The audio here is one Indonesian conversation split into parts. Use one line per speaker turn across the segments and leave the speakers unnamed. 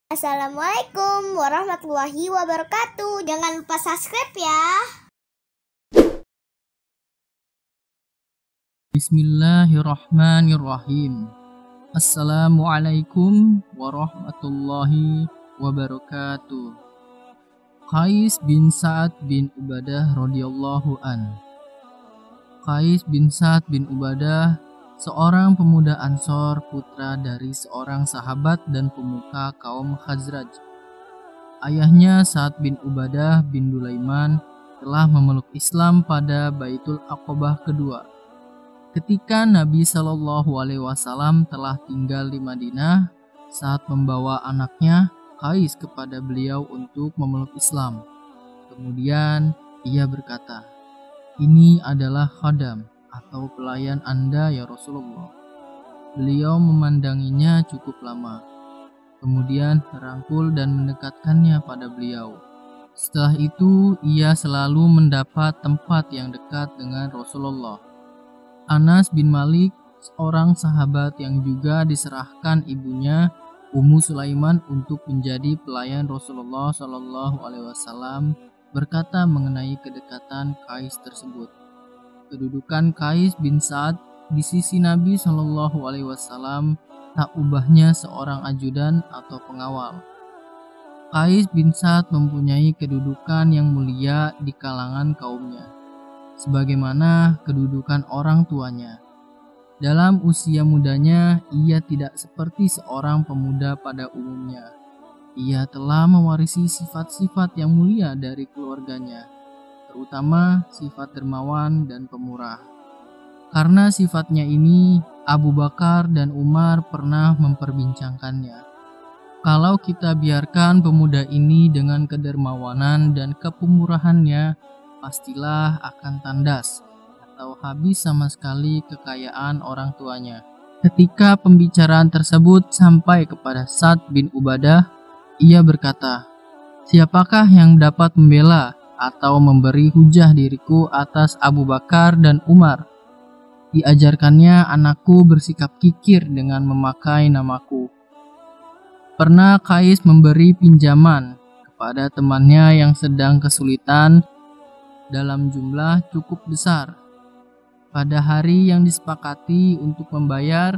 Assalamualaikum warahmatullahi wabarakatuh. Jangan lupa subscribe ya.
Bismillahirrahmanirrahim. Assalamualaikum warahmatullahi wabarakatuh. Qais bin Sa'ad bin Ubadah radhiyallahu an. Qais bin Sa'ad bin Ubadah, seorang pemuda Ansor, putra dari seorang sahabat dan pemuka kaum Khazraj. Ayahnya Sa'ad bin Ubadah bin Dulaiman telah memeluk Islam pada Baitul Aqabah kedua. Ketika Nabi Shallallahu Alaihi Wasallam telah tinggal di Madinah, saat membawa anaknya Qais kepada beliau untuk memeluk Islam. Kemudian ia berkata, "Ini adalah khadam atau pelayan Anda ya Rasulullah." Beliau memandanginya cukup lama, kemudian merangkul dan mendekatkannya pada beliau. Setelah itu ia selalu mendapat tempat yang dekat dengan Rasulullah. Anas bin Malik, seorang sahabat yang juga diserahkan ibunya Ummu Sulaiman untuk menjadi pelayan Rasulullah Shallallahu Alaihi Wasallam, berkata mengenai kedekatan Qais tersebut. Kedudukan Qais bin Sa'ad di sisi Nabi Shallallahu Alaihi Wasallam tak ubahnya seorang ajudan atau pengawal. Qais bin Sa'ad mempunyai kedudukan yang mulia di kalangan kaumnya, sebagaimana kedudukan orang tuanya. Dalam usia mudanya, ia tidak seperti seorang pemuda pada umumnya. Ia telah mewarisi sifat-sifat yang mulia dari keluarganya, terutama sifat dermawan dan pemurah. Karena sifatnya ini, Abu Bakar dan Umar pernah memperbincangkannya. Kalau kita biarkan pemuda ini dengan kedermawanan dan kepemurahannya, pastilah akan tandas atau habis sama sekali kekayaan orang tuanya. Ketika pembicaraan tersebut sampai kepada Sa'ad bin Ubadah, ia berkata, "Siapakah yang dapat membela atau memberi hujah diriku atas Abu Bakar dan Umar?" Diajarkannya anakku bersikap kikir dengan memakai namaku. Pernah Qais memberi pinjaman kepada temannya yang sedang kesulitan dalam jumlah cukup besar. Pada hari yang disepakati untuk membayar,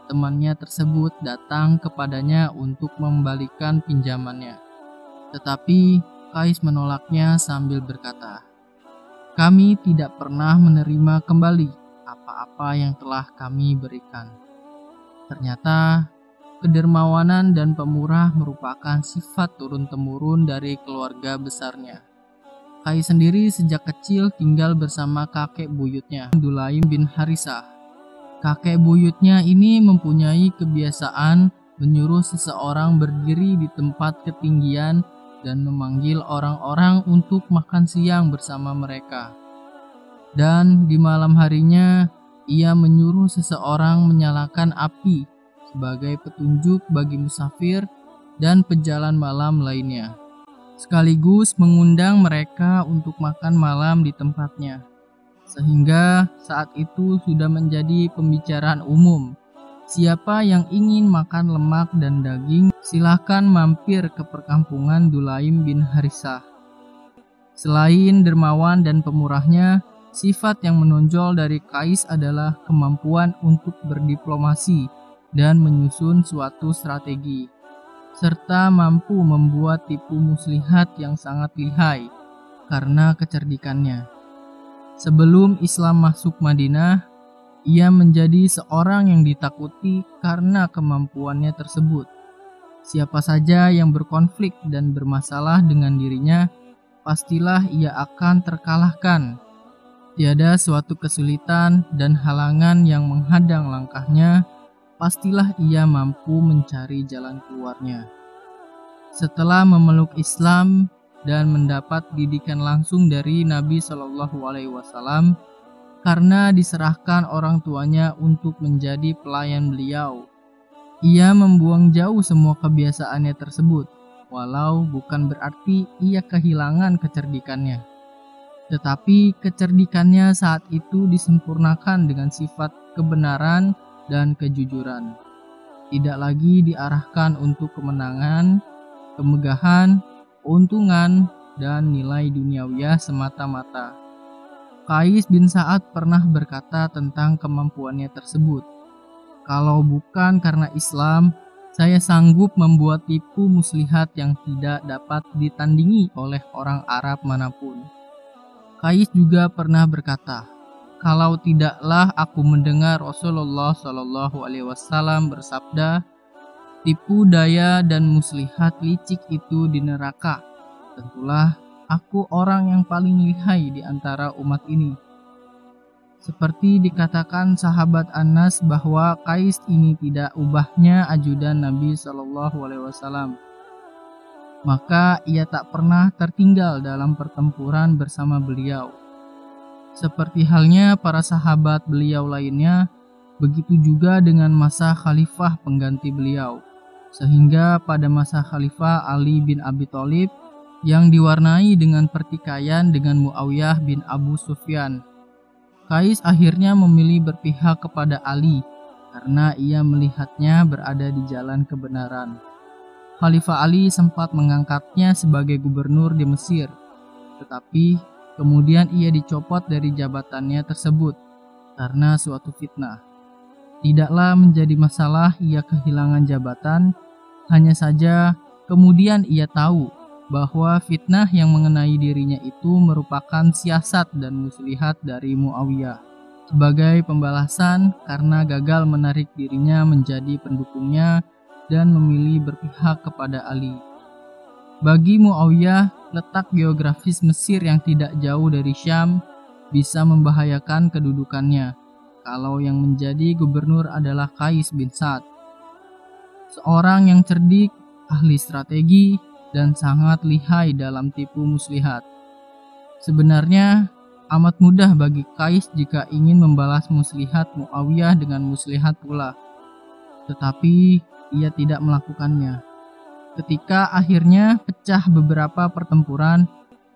temannya tersebut datang kepadanya untuk membalikan pinjamannya. Tetapi Qais menolaknya sambil berkata, "Kami tidak pernah menerima kembali apa-apa yang telah kami berikan." Ternyata kedermawanan dan pemurah merupakan sifat turun-temurun dari keluarga besarnya. Qais sendiri sejak kecil tinggal bersama kakek buyutnya, Dulaim bin Harisah. Kakek buyutnya ini mempunyai kebiasaan menyuruh seseorang berdiri di tempat ketinggian dan memanggil orang-orang untuk makan siang bersama mereka. Dan di malam harinya, ia menyuruh seseorang menyalakan api sebagai petunjuk bagi musafir dan pejalan malam lainnya, sekaligus mengundang mereka untuk makan malam di tempatnya. Sehingga saat itu sudah menjadi pembicaraan umum. Siapa yang ingin makan lemak dan daging, silahkan mampir ke perkampungan Dulaim bin Harisah. Selain dermawan dan pemurahnya, sifat yang menonjol dari Qais adalah kemampuan untuk berdiplomasi dan menyusun suatu strategi, serta mampu membuat tipu muslihat yang sangat lihai karena kecerdikannya. Sebelum Islam masuk Madinah, ia menjadi seorang yang ditakuti karena kemampuannya tersebut. Siapa saja yang berkonflik dan bermasalah dengan dirinya, pastilah ia akan terkalahkan. Tiada suatu kesulitan dan halangan yang menghadang langkahnya, pastilah ia mampu mencari jalan keluarnya. Setelah memeluk Islam dan mendapat didikan langsung dari Nabi Shallallahu Alaihi Wasallam, karena diserahkan orang tuanya untuk menjadi pelayan beliau, ia membuang jauh semua kebiasaannya tersebut, walau bukan berarti ia kehilangan kecerdikannya. Tetapi kecerdikannya saat itu disempurnakan dengan sifat kebenaran dan kejujuran. Tidak lagi diarahkan untuk kemenangan, kemegahan, keuntungan, dan nilai duniawiyah semata-mata. Qais bin Sa'ad pernah berkata tentang kemampuannya tersebut, "Kalau bukan karena Islam, saya sanggup membuat tipu muslihat yang tidak dapat ditandingi oleh orang Arab manapun." Qais juga pernah berkata, "Kalau tidaklah aku mendengar Rasulullah Shallallahu Alaihi Wasallam bersabda, tipu daya dan muslihat licik itu di neraka, tentulah aku orang yang paling lihai di antara umat ini." Seperti dikatakan sahabat Anas bahwa Qais ini tidak ubahnya ajudan Nabi Shallallahu Alaihi Wasallam. Maka ia tak pernah tertinggal dalam pertempuran bersama beliau. Seperti halnya para sahabat beliau lainnya, begitu juga dengan masa khalifah pengganti beliau. Sehingga pada masa khalifah Ali bin Abi Thalib yang diwarnai dengan pertikaian dengan Muawiyah bin Abu Sufyan, Qais akhirnya memilih berpihak kepada Ali karena ia melihatnya berada di jalan kebenaran. Khalifah Ali sempat mengangkatnya sebagai gubernur di Mesir, tetapi kemudian ia dicopot dari jabatannya tersebut karena suatu fitnah. Tidaklah menjadi masalah ia kehilangan jabatan, hanya saja kemudian ia tahu bahwa fitnah yang mengenai dirinya itu merupakan siasat dan muslihat dari Muawiyah sebagai pembalasan karena gagal menarik dirinya menjadi pendukungnya dan memilih berpihak kepada Ali. Bagi Muawiyah, letak geografis Mesir yang tidak jauh dari Syam bisa membahayakan kedudukannya kalau yang menjadi gubernur adalah Qais bin Sa'ad, seorang yang cerdik, ahli strategi, dan sangat lihai dalam tipu muslihat. Sebenarnya amat mudah bagi Qais jika ingin membalas muslihat Muawiyah dengan muslihat pula, tetapi ia tidak melakukannya. Ketika akhirnya pecah beberapa pertempuran,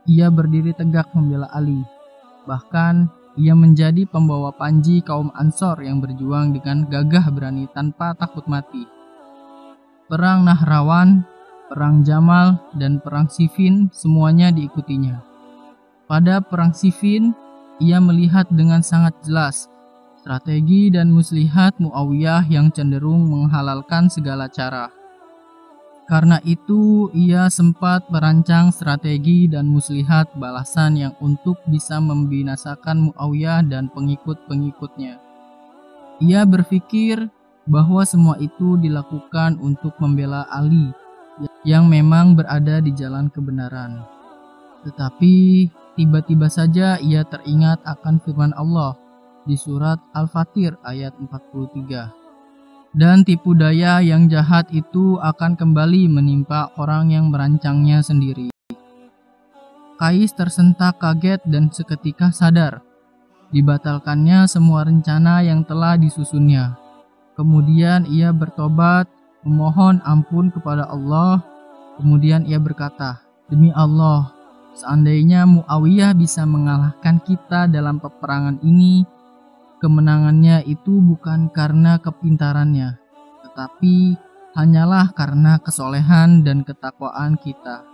ia berdiri tegak membela Ali. Bahkan ia menjadi pembawa panji kaum Ansor yang berjuang dengan gagah berani tanpa takut mati. Perang Nahrawan, perang Jamal, dan perang Siffin semuanya diikutinya. Pada perang Siffin, ia melihat dengan sangat jelas strategi dan muslihat Muawiyah yang cenderung menghalalkan segala cara. Karena itu, ia sempat merancang strategi dan muslihat balasan yang untuk bisa membinasakan Muawiyah dan pengikut-pengikutnya. Ia berpikir bahwa semua itu dilakukan untuk membela Ali yang memang berada di jalan kebenaran. Tetapi tiba-tiba saja ia teringat akan firman Allah di surat Al-Fatir ayat 43. Dan tipu daya yang jahat itu akan kembali menimpa orang yang merancangnya sendiri. Qais tersentak kaget dan seketika sadar. Dibatalkannya semua rencana yang telah disusunnya. Kemudian ia bertobat, memohon ampun kepada Allah. Kemudian ia berkata, "Demi Allah, seandainya Muawiyah bisa mengalahkan kita dalam peperangan ini, kemenangannya itu bukan karena kepintarannya, tetapi hanyalah karena kesolehan dan ketakwaan kita."